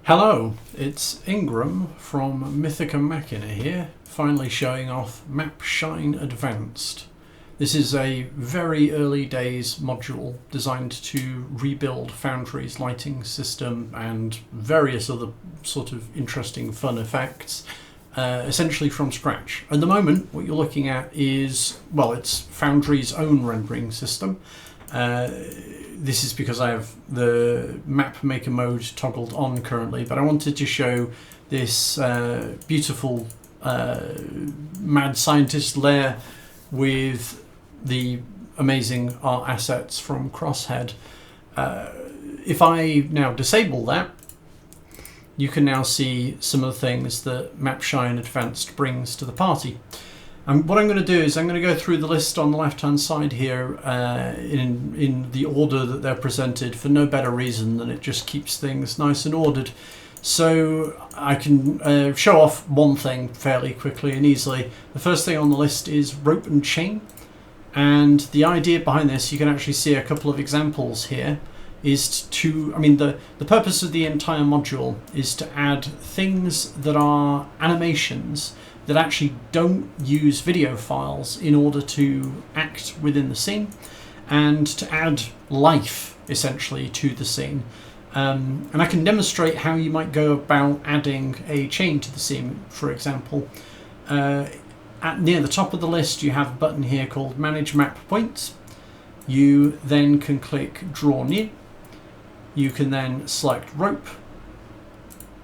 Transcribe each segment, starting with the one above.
Hello, it's Ingram from Mythica Machina here, finally showing off Map Shine Advanced. This is a very early days module designed to rebuild Foundry's lighting system and various other sort of interesting fun effects, essentially from scratch. At the moment, what you're looking at is, well, it's Foundry's own rendering system. This is because I have the map maker mode toggled on currently, but I wanted to show this beautiful mad scientist lair with the amazing art assets from Crosshead. If I now disable that, you can now see some of the things that Map Shine Advanced brings to the party. And what I'm going to do is I'm going to go through the list on the left hand side here in the order that they're presented, for no better reason than it just keeps things nice and ordered. So I can show off one thing fairly quickly and easily. The first thing on the list is rope and chain, and the idea behind this, you can actually see a couple of examples here, is to, the purpose of the entire module is to add things that are animations that actually don't use video files in order to act within the scene, and to add life essentially to the scene. And I can demonstrate how you might go about adding a chain to the scene, for example. Near the top of the list you have a button here called Manage Map Points. You then can click Draw Near. You can then select rope,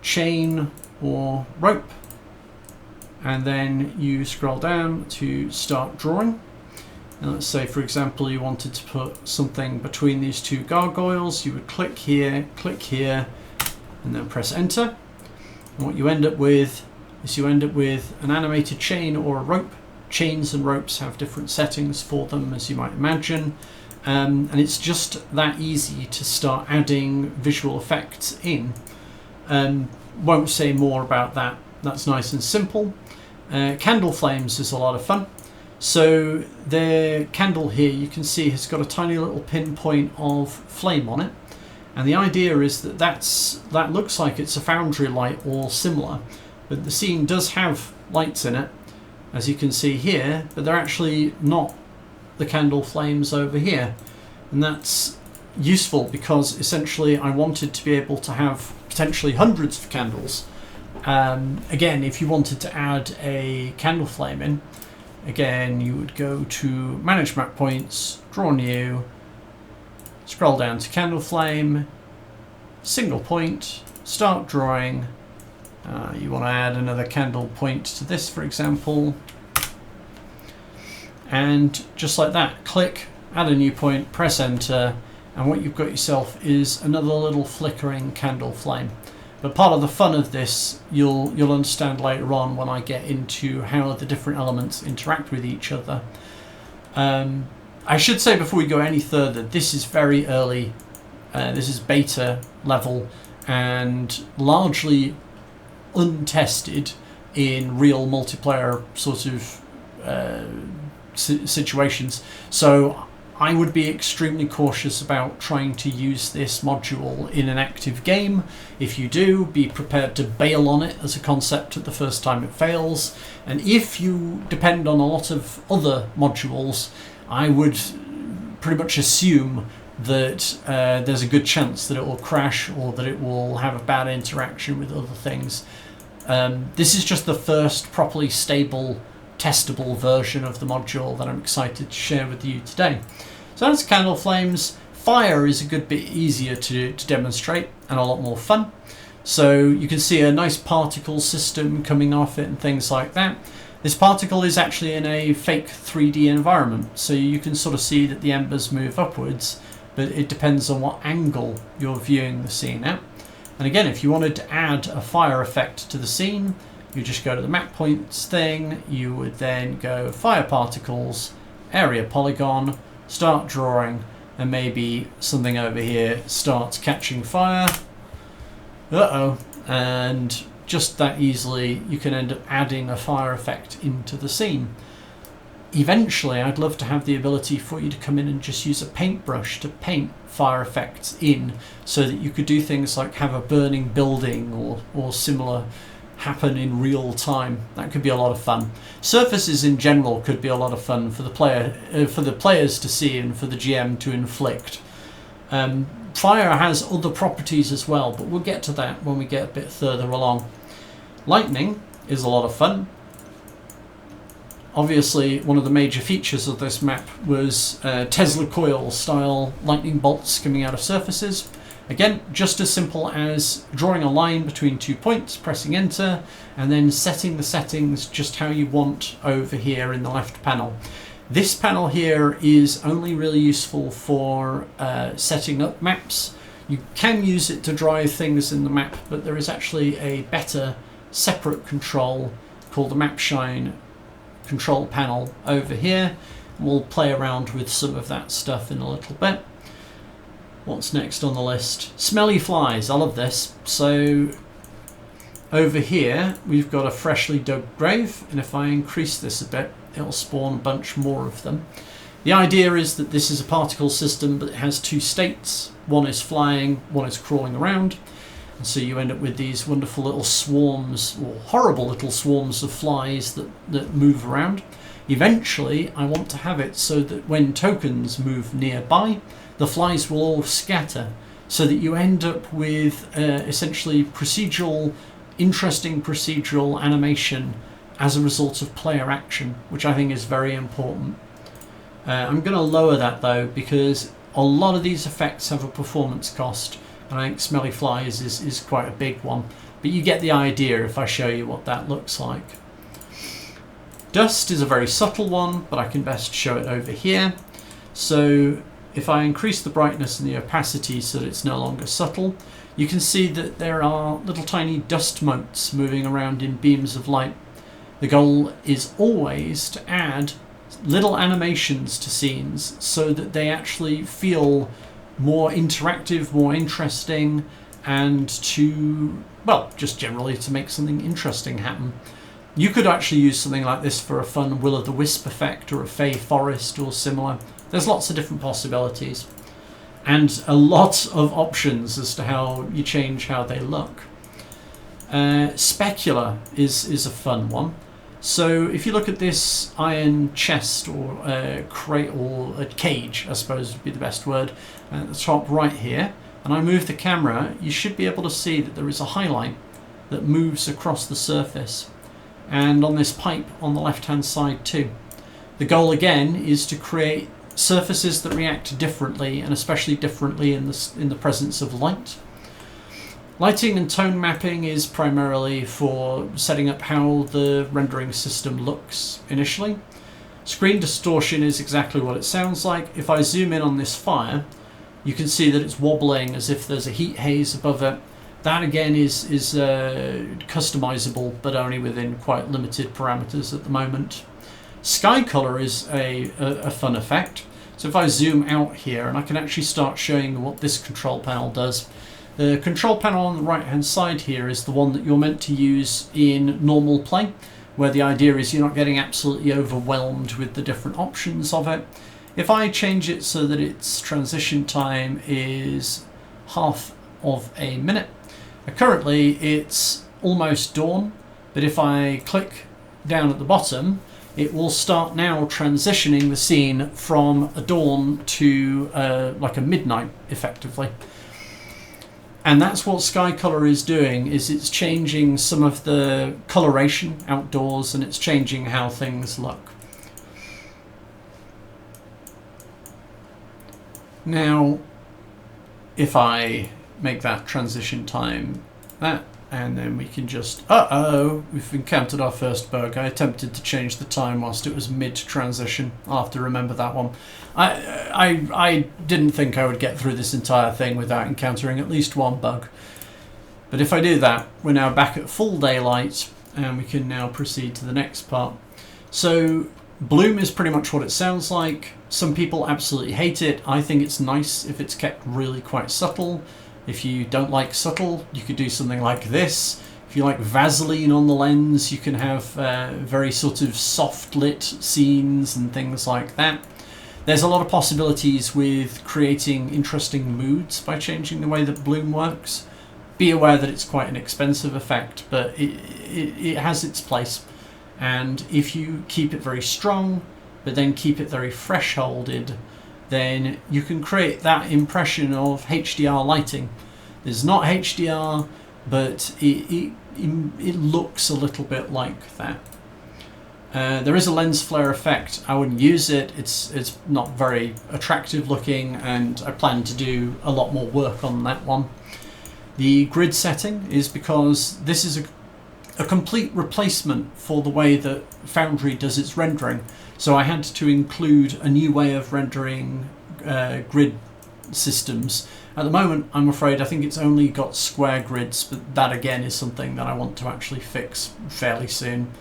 chain or rope, and then you scroll down to start drawing. And let's say, for example, you wanted to put something between these two gargoyles. You would click here, and then press enter. And what you end up with is an animated chain or a rope. Chains and ropes have different settings for them, as you might imagine. And it's just that easy to start adding visual effects in. Won't say more about that. That's nice and simple. Candle flames is a lot of fun. So the candle here, you can see, has got a tiny little pinpoint of flame on it, and the idea is that looks like it's a Foundry light or similar, but the scene does have lights in it, as you can see here, but they're actually not the candle flames over here. And that's useful because essentially I wanted to be able to have potentially hundreds of candles. Again, if you wanted to add a candle flame in, again you would go to Manage Map Points, Draw New, scroll down to Candle Flame, single point, start drawing. You want to add another candle point to this, for example, and just like that, click, add a new point, press enter, and what you've got yourself is another little flickering candle flame. But part of the fun of this, you'll understand later on when I get into how the different elements interact with each other. I should say before we go any further, this is very early. This is beta level and largely untested in real multiplayer sort of situations. So I would be extremely cautious about trying to use this module in an active game. If you do, be prepared to bail on it as a concept at the first time it fails. And if you depend on a lot of other modules, I would pretty much assume that there's a good chance that it will crash or that it will have a bad interaction with other things. This is just the first properly stable, testable version of the module that I'm excited to share with you today. So that's candle flames. Fire is a good bit easier to demonstrate and a lot more fun. So you can see a nice particle system coming off it and things like that. This particle is actually in a fake 3D environment, so you can sort of see that the embers move upwards, but it depends on what angle you're viewing the scene at. And again, if you wanted to add a fire effect to the scene, you just go to the map points thing, you would then go fire particles, area polygon, start drawing, and maybe something over here starts catching fire. And just that easily you can end up adding a fire effect into the scene. Eventually, I'd love to have the ability for you to come in and just use a paintbrush to paint fire effects in, so that you could do things like have a burning building or similar happen in real time. That could be a lot of fun. Surfaces in general could be a lot of fun for the players to see and for the GM to inflict. Fire has other properties as well, but we'll get to that when we get a bit further along. Lightning is a lot of fun. Obviously, one of the major features of this map was Tesla coil style lightning bolts coming out of surfaces. Again, just as simple as drawing a line between 2 points, pressing enter, and then setting the settings just how you want over here in the left panel. This panel here is only really useful for setting up maps. You can use it to drive things in the map, but there is actually a better separate control called the Map Shine control panel over here. We'll play around with some of that stuff in a little bit. What's next on the list? Smelly flies. I love this. So over here we've got a freshly dug grave, and if I increase this a bit, it'll spawn a bunch more of them. The idea is that this is a particle system, but it has two states. One is flying, one is crawling around. And so you end up with these wonderful little swarms, or horrible little swarms of flies that move around. Eventually, I want to have it so that when tokens move nearby, the flies will all scatter, so that you end up with essentially interesting procedural animation as a result of player action, which I think is very important. I'm going to lower that though, because a lot of these effects have a performance cost. And I think Smelly Flies is quite a big one. But you get the idea if I show you what that looks like. Dust is a very subtle one, but I can best show it over here. So if I increase the brightness and the opacity so that it's no longer subtle, you can see that there are little tiny dust motes moving around in beams of light. The goal is always to add little animations to scenes so that they actually feel more interactive, more interesting, and to, well, just generally to make something interesting happen. You could actually use something like this for a fun will-o'-the-wisp effect or a fey forest or similar. There's lots of different possibilities and a lot of options as to how you change how they look. Specular is a fun one. So if you look at this iron chest or crate or a cage, I suppose would be the best word, at the top right here, and I move the camera, you should be able to see that there is a highlight that moves across the surface, and on this pipe on the left hand side too. The goal again is to create surfaces that react differently, and especially differently in the presence of light. Lighting and tone mapping is primarily for setting up how the rendering system looks initially. Screen distortion is exactly what it sounds like. If I zoom in on this fire, you can see that it's wobbling as if there's a heat haze above it. That again is customizable, but only within quite limited parameters at the moment. Sky color is a fun effect. So if I zoom out here, and I can actually start showing what this control panel does. The control panel on the right hand side here is the one that you're meant to use in normal play, where the idea is you're not getting absolutely overwhelmed with the different options of it. If I change it so that its transition time is half of a minute, currently it's almost dawn, but if I click down at the bottom, it will start now transitioning the scene from a dawn to like a midnight effectively. And that's what sky color is doing, is it's changing some of the coloration outdoors, and it's changing how things look. Now, if I make that transition time that, and then we can just, we've encountered our first bug. I attempted to change the time whilst it was mid-transition. I'll have to remember that one. I didn't think I would get through this entire thing without encountering at least one bug. But if I do that, we're now back at full daylight, and we can now proceed to the next part. So bloom is pretty much what it sounds like. Some people absolutely hate it. I think it's nice if it's kept really quite subtle. If you don't like subtle, you could do something like this. If you like Vaseline on the lens, you can have very sort of soft lit scenes and things like that. There's a lot of possibilities with creating interesting moods by changing the way that bloom works. Be aware that it's quite an expensive effect, but it has its place. And if you keep it very strong, but then keep it very thresholded, then you can create that impression of HDR lighting. There's not HDR, but it looks a little bit like that. There is a lens flare effect. I wouldn't use it. It's not very attractive looking, and I plan to do a lot more work on that one. The grid setting is because this is a complete replacement for the way that Foundry does its rendering. So I had to include a new way of rendering grid systems. At the moment, I'm afraid I think it's only got square grids, but that again is something that I want to actually fix fairly soon.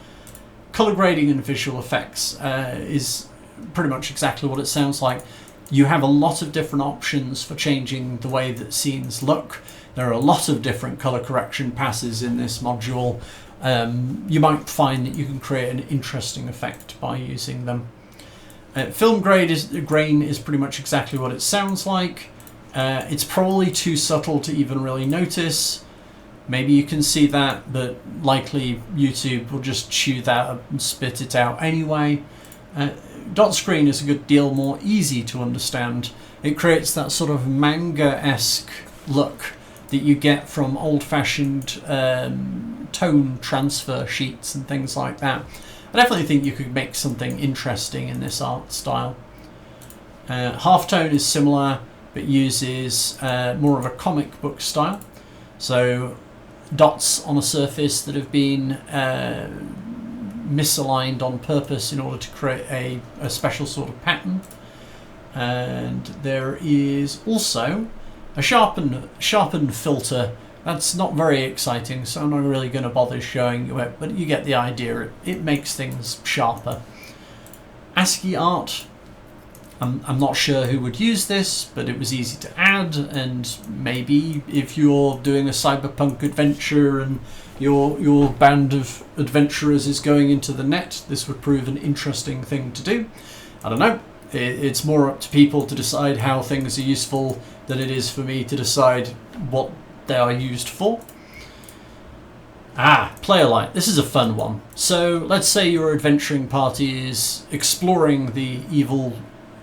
Color grading and visual effects is pretty much exactly what it sounds like. You have a lot of different options for changing the way that scenes look. There are a lot of different color correction passes in this module. You might find that you can create an interesting effect by using them. Film grain is pretty much exactly what it sounds like. It's probably too subtle to even really notice. Maybe you can see that, but likely YouTube will just chew that up and spit it out anyway. Dot screen is a good deal more easy to understand. It creates that sort of manga-esque look that you get from old-fashioned tone transfer sheets and things like that. I definitely think you could make something interesting in this art style. Halftone is similar, but uses more of a comic book style. So dots on a surface that have been misaligned on purpose in order to create a special sort of pattern. And there is also a sharpen filter. That's not very exciting, so I'm not really going to bother showing you it, but you get the idea. It makes things sharper. ASCII art, I'm not sure who would use this, but it was easy to add, and maybe if you're doing a cyberpunk adventure and your band of adventurers is going into the net, this would prove an interesting thing to do. I don't know. It's more up to people to decide how things are useful than it is for me to decide what they are used for. Player light. This is a fun one. So let's say your adventuring party is exploring the evil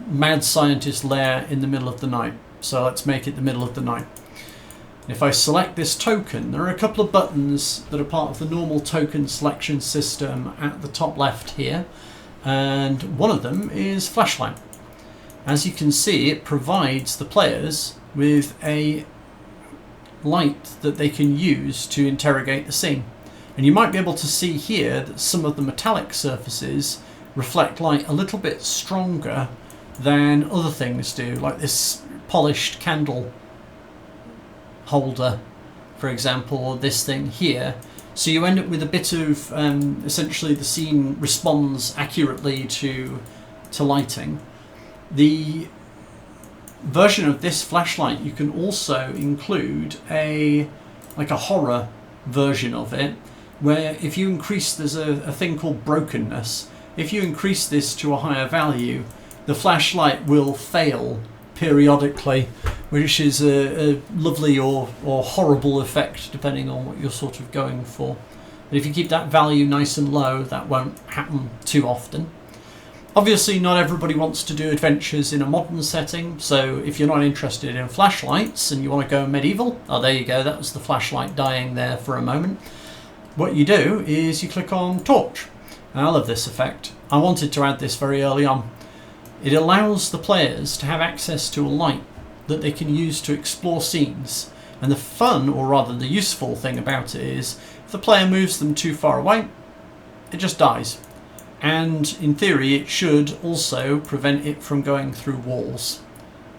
mad scientist lair in the middle of the night. So let's make it the middle of the night. If I select this token, there are a couple of buttons that are part of the normal token selection system at the top left here, and one of them is flashlight. As you can see, it provides the players with a light that they can use to interrogate the scene. And you might be able to see here that some of the metallic surfaces reflect light a little bit stronger than other things do, like this polished candle holder, for example, or this thing here. So you end up with a bit of essentially the scene responds accurately to lighting. The version of this flashlight, you can also include a horror version of it, where if you increase, there's a thing called brokenness. If you increase this to a higher value, the flashlight will fail periodically, which is a lovely or horrible effect depending on what you're sort of going for. But if you keep that value nice and low, that won't happen too often. Obviously, not everybody wants to do adventures in a modern setting, so if you're not interested in flashlights and you want to go medieval, there you go, that was the flashlight dying there for a moment. What you do is you click on torch. And I love this effect. I wanted to add this very early on. It allows the players to have access to a light that they can use to explore scenes. And the fun, or rather the useful thing about it is, if the player moves them too far away, it just dies. And in theory it should also prevent it from going through walls.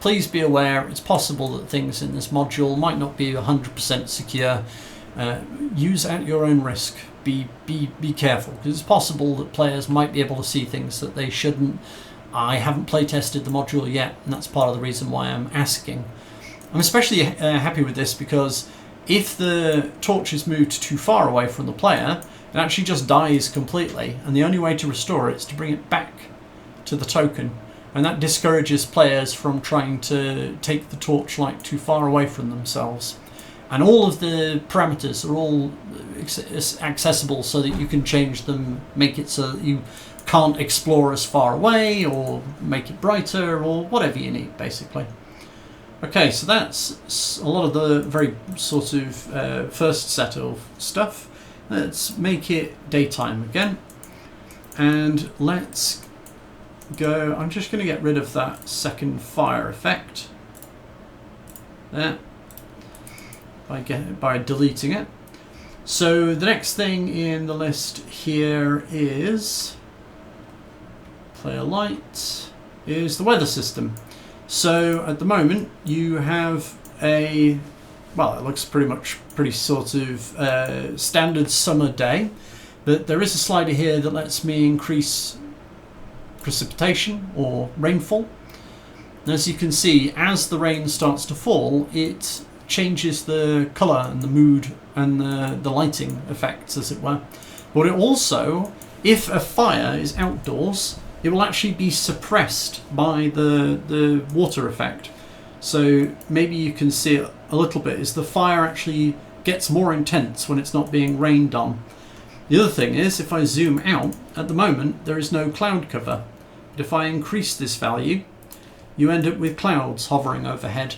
Please be aware it's possible that things in this module might not be 100% secure. Use at your own risk. Be careful, because it's possible that players might be able to see things that they shouldn't. I haven't play tested the module yet, and that's part of the reason why I'm asking. I'm especially happy with this because if the torch is moved too far away from the player, it actually just dies completely, and the only way to restore it is to bring it back to the token, and that discourages players from trying to take the torchlight too far away from themselves. And all of the parameters are all accessible so that you can change them, make it so that you can't explore as far away, or make it brighter, or whatever you need, basically. Okay, so that's a lot of the very sort of first set of stuff. Let's make it daytime again, and let's go. I'm just going to get rid of that second fire effect there by deleting it. So the next thing in the list here is player light, is the weather system. So at the moment you have a, well, it looks pretty sort of standard summer day, but there is a slider here that lets me increase precipitation or rainfall. And as you can see, as the rain starts to fall, it changes the colour and the mood and the lighting effects, as it were. But it also, if a fire is outdoors, it will actually be suppressed by the water effect. So maybe you can see it a little bit, is the fire actually gets more intense when it's not being rained on. The other thing is, if I zoom out, at the moment there is no cloud cover. But if I increase this value, you end up with clouds hovering overhead.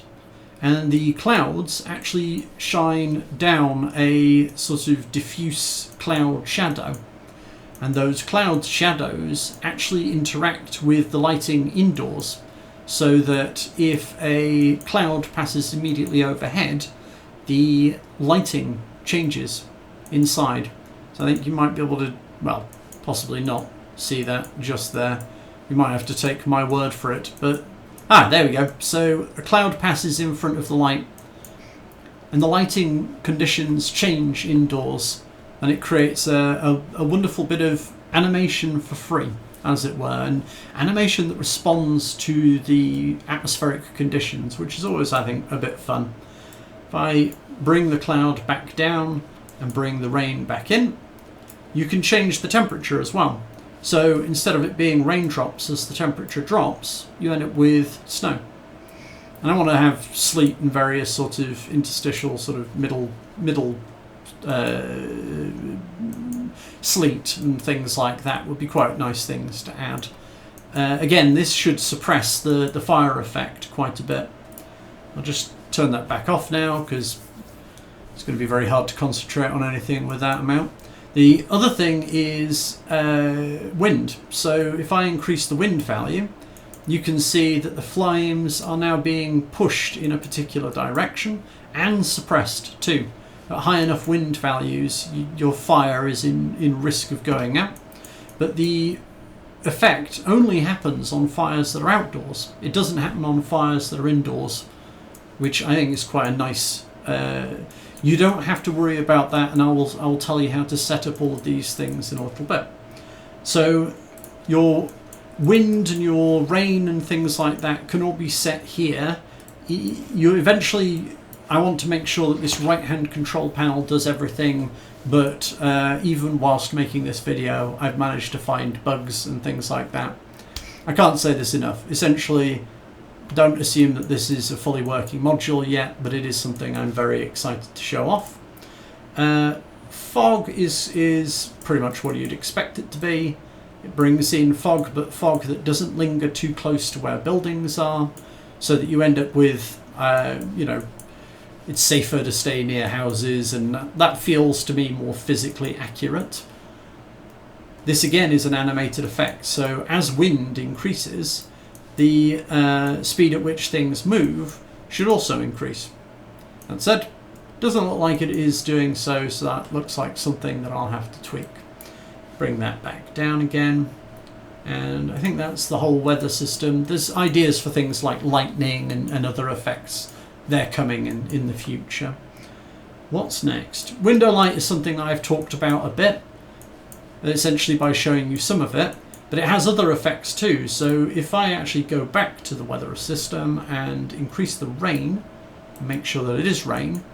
And the clouds actually shine down a sort of diffuse cloud shadow. And those cloud shadows actually interact with the lighting indoors, so that if a cloud passes immediately overhead, the lighting changes inside. So I think you might be able to, well, possibly not see that just there. You might have to take my word for it, but there we go. So a cloud passes in front of the light, and the lighting conditions change indoors, and it creates a wonderful bit of animation for free, as it were, and animation that responds to the atmospheric conditions, which is always, I think, a bit fun. If I bring the cloud back down and bring the rain back in, you can change the temperature as well. So instead of it being raindrops as the temperature drops, you end up with snow. And I want to have sleet and various sort of interstitial sort of middle sleet and things like that would be quite nice things to add. Again, this should suppress the fire effect quite a bit. I'll just turn that back off now, because it's going to be very hard to concentrate on anything with that amount. The other thing is wind. So if I increase the wind value, you can see that the flames are now being pushed in a particular direction and suppressed too. At high enough wind values, your fire is in risk of going out. But the effect only happens on fires that are outdoors. It doesn't happen on fires that are indoors, which I think is quite a nice... you don't have to worry about that, and I will tell you how to set up all of these things in a little bit. So your wind and your rain and things like that can all be set here. You eventually... I want to make sure that this right-hand control panel does everything, but even whilst making this video, I've managed to find bugs and things like that. I can't say this enough. Essentially, don't assume that this is a fully working module yet, but it is something I'm very excited to show off. Fog is pretty much what you'd expect it to be. It brings in fog, but fog that doesn't linger too close to where buildings are, so that you end up with, you know, it's safer to stay near houses, and that feels to me more physically accurate. This again is an animated effect, so as wind increases, the speed at which things move should also increase. That said, doesn't look like it is doing so, so that looks like something that I'll have to tweak. Bring that back down again, and I think that's the whole weather system. There's ideas for things like lightning and other effects. They're coming in the future. What's next? Window light is something that I've talked about a bit, essentially by showing you some of it, but it has other effects too. So if I actually go back to the weather system and increase the rain, and make sure that it is rain,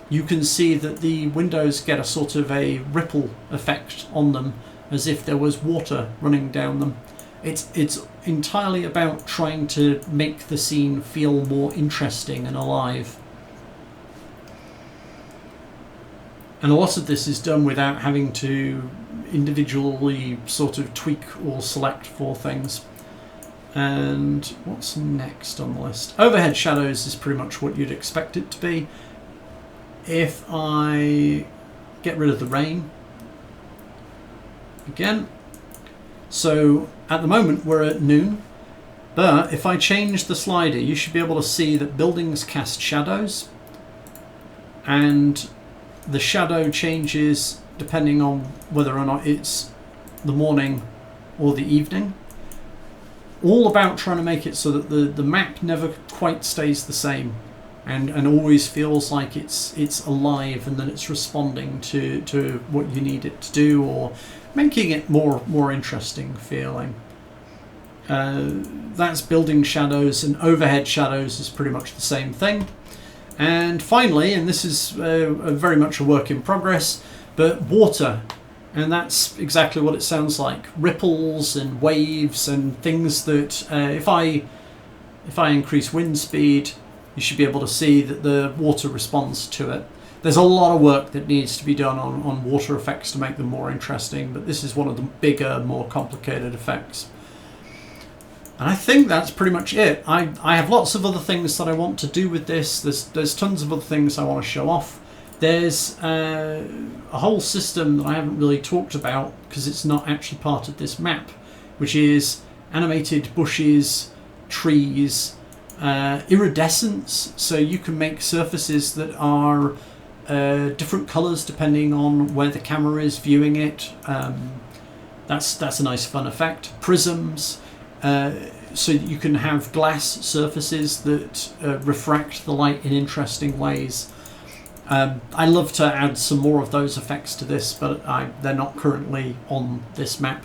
you can see that the windows get a sort of a ripple effect on them, as if there was water running down them. It's entirely about trying to make the scene feel more interesting and alive. And a lot of this is done without having to individually sort of tweak or select for things. And what's next on the list? Overhead shadows is pretty much what you'd expect it to be. If I get rid of the rain again, so at the moment we're at noon, but if I change the slider, you should be able to see that buildings cast shadows, and the shadow changes depending on whether or not it's the morning or the evening. All about trying to make it so that the map never quite stays the same, and always feels like it's alive and that it's responding to what you need it to do, or making it more interesting feeling. That's building shadows, and overhead shadows is pretty much the same thing. And finally, and this is very much a work in progress, but water. And that's exactly what it sounds like. Ripples and waves and things that if I increase wind speed, you should be able to see that the water responds to it. There's a lot of work that needs to be done on water effects to make them more interesting, but this is one of the bigger, more complicated effects. And I think that's pretty much it. I have lots of other things that I want to do with this. There's tons of other things I want to show off. There's a whole system that I haven't really talked about because it's not actually part of this map, which is animated bushes, trees, iridescence, so you can make surfaces that are different colours depending on where the camera is viewing it. That's a nice fun effect. Prisms, so that you can have glass surfaces that refract the light in interesting ways. I love to add some more of those effects to this, but they're not currently on this map.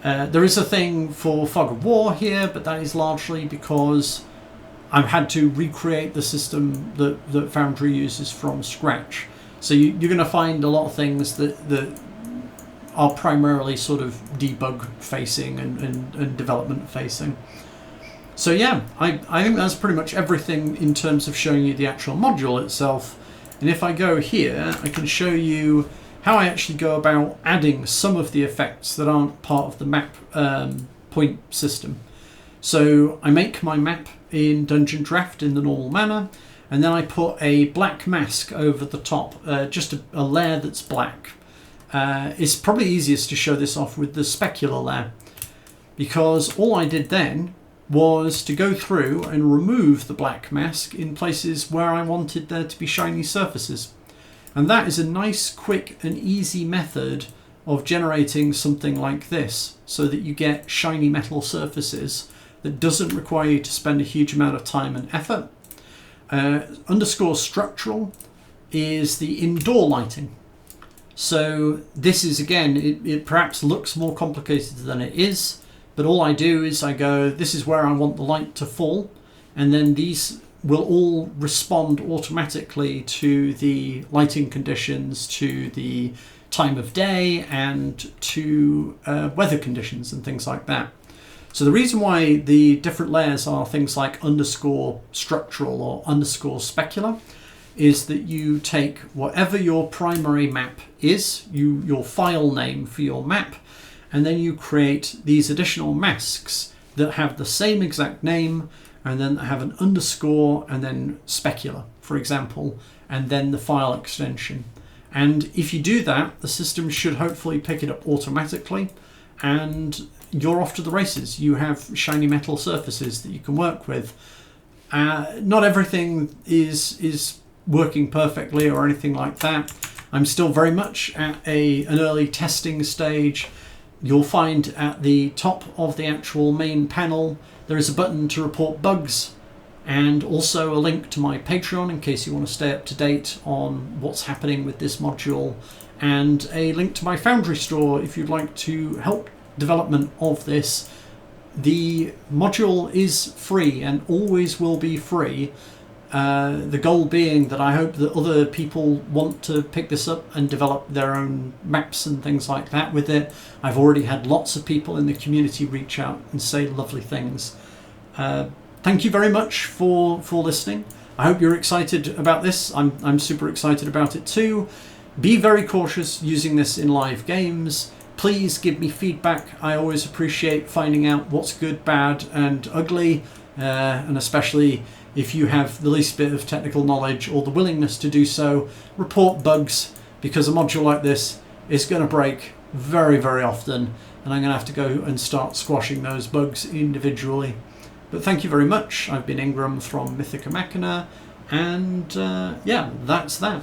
There is a thing for Fog of War here, but that is largely because I've had to recreate the system that Foundry uses from scratch. So you're going to find a lot of things that are primarily sort of debug facing and development facing. So yeah, I think that's pretty much everything in terms of showing you the actual module itself. And if I go here, I can show you how I actually go about adding some of the effects that aren't part of the map point system. So I make my map in Dungeon Draft in the normal manner, and then I put a black mask over the top, just a layer that's black. It's probably easiest to show this off with the specular layer, because all I did then was to go through and remove the black mask in places where I wanted there to be shiny surfaces. And that is a nice, quick and easy method of generating something like this, so that you get shiny metal surfaces that doesn't require you to spend a huge amount of time and effort. Underscore structural is the indoor lighting. So this is, again, it perhaps looks more complicated than it is, but all I do is I go, this is where I want the light to fall, and then these will all respond automatically to the lighting conditions, to the time of day, and to weather conditions and things like that. So the reason why the different layers are things like underscore structural or underscore specular is that you take whatever your primary map is, your file name for your map, and then you create these additional masks that have the same exact name, and then have an underscore and then specular, for example, and then the file extension. And if you do that, the system should hopefully pick it up automatically, and you're off to the races. You have shiny metal surfaces that you can work with. Not everything is working perfectly or anything like that. I'm still very much at an early testing stage. You'll find at the top of the actual main panel there is a button to report bugs, and also a link to my Patreon in case you want to stay up to date on what's happening with this module, and a link to my Foundry store if you'd like to help development of this. The module is free and always will be free. The goal being that I hope that other people want to pick this up and develop their own maps and things like that with it. I've already had lots of people in the community reach out and say lovely things. Thank you very much for listening. I hope you're excited about this. I'm super excited about it too. Be very cautious using this in live games. Please give me feedback. I always appreciate finding out what's good, bad and ugly, and especially if you have the least bit of technical knowledge or the willingness to do so. Report bugs, because a module like this is going to break very, very often, and I'm going to have to go and start squashing those bugs individually. But thank you very much. I've been Ingram from Mythica Machina, and yeah, that's that.